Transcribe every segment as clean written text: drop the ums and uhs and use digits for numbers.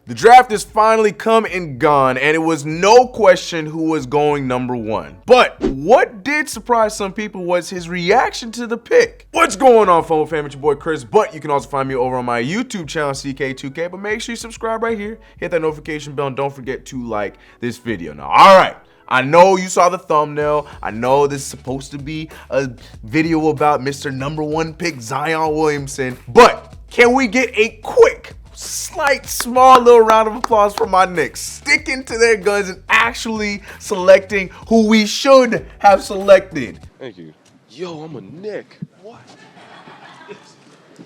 The draft is finally come and gone, and it was no question who was going number 1. But what did surprise some people was his reaction to the pick. What's going on, Fumble fam? It's your boy Chris, but you can also find me over on my YouTube channel, CK2K, but make sure you subscribe right here, hit that notification bell, and don't forget to like this video. Now, all right. I know you saw the thumbnail. I know this is supposed to be a video about Mr. Number 1 pick Zion Williamson, but can we get a quick, slight, small little round of applause for my Knicks sticking to their guns and actually selecting who we should have selected? Thank you. Yo, I'm a Knick. What?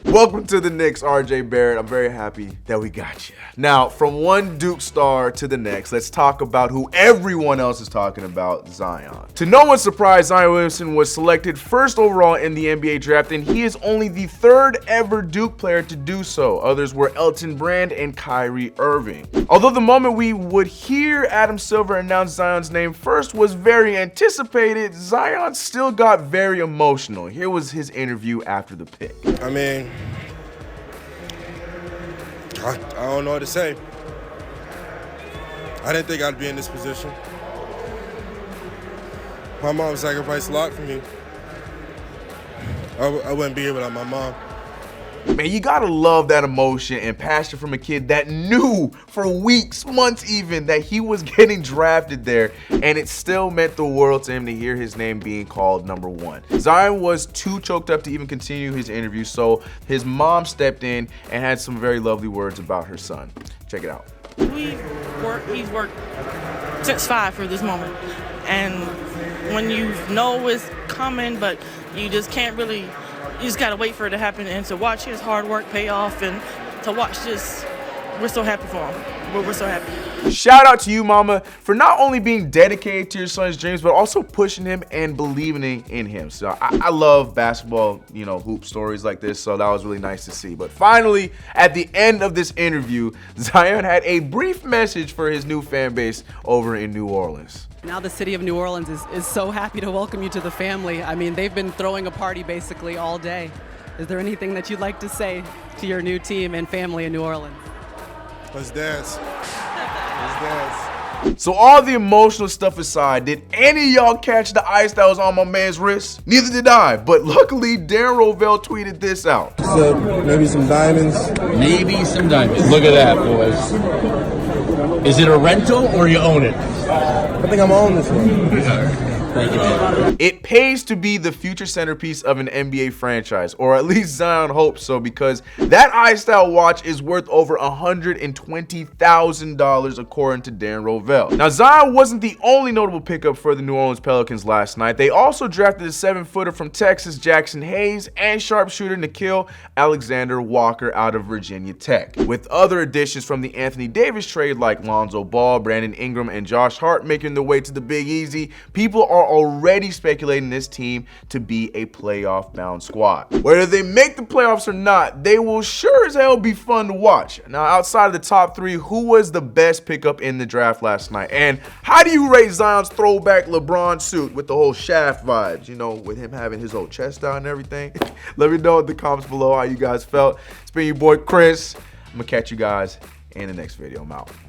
Welcome to the Knicks, RJ Barrett. I'm very happy that we got you. Now, from one Duke star to the next, let's talk about who everyone else is talking about, Zion. To no one's surprise, Zion Williamson was selected first overall in the NBA draft, and he is only the 3rd ever Duke player to do so. Others were Elton Brand and Kyrie Irving. Although the moment we would hear Adam Silver announce Zion's name first was very anticipated, Zion still got very emotional. Here was his interview after the pick. I mean, I don't know what to say. I didn't think I'd be in this position. My mom sacrificed a lot for me. I wouldn't be here without my mom. Man, you gotta love that emotion and passion from a kid that knew for weeks, months even, that he was getting drafted there, and it still meant the world to him to hear his name being called number 1. Zion was too choked up to even continue his interview, so his mom stepped in and had some very lovely words about her son. Check it out. He's worked since 5 for this moment, and when you know it's coming, but you just can't really. You just gotta wait for it to happen, and to watch his hard work pay off, and to watch this, we're so happy for him. We're so happy. Shout out to you, mama, for not only being dedicated to your son's dreams, but also pushing him and believing in him. So I love basketball, hoop stories like this, so that was really nice to see. But finally, at the end of this interview, Zion had a brief message for his new fan base over in New Orleans. Now the city of New Orleans is so happy to welcome you to the family. I mean, they've been throwing a party basically all day. Is there anything that you'd like to say to your new team and family in New Orleans? Let's dance. Let's dance. So all the emotional stuff aside, did any of y'all catch the ice that was on my man's wrist? Neither did I, but luckily Darren Rovell tweeted this out. So maybe some diamonds. Maybe some diamonds. Look at that, boys. Is it a rental or you own it? I think I'm on this one. Thank you, man. It pays to be the future centerpiece of an NBA franchise, or at least Zion hopes so, because that iStyle watch is worth over $120,000 according to Dan Rovell. Now, Zion wasn't the only notable pickup for the New Orleans Pelicans last night. They also drafted a 7-footer from Texas, Jackson Hayes, and sharpshooter Nickeil Alexander-Walker out of Virginia Tech, with other additions from the Anthony Davis trade like Lonzo Ball, Brandon Ingram, and Josh Hart making their way to the Big Easy. People are already speculating this team to be a playoff-bound squad. Whether they make the playoffs or not, they will sure as hell be fun to watch. Now, outside of the top 3, who was the best pickup in the draft last night? And how do you rate Zion's throwback LeBron suit with the whole Shaft vibes, with him having his whole chest out and everything? Let me know in the comments below how you guys felt. It's been your boy Chris. I'm gonna catch you guys in the next video. I'm out.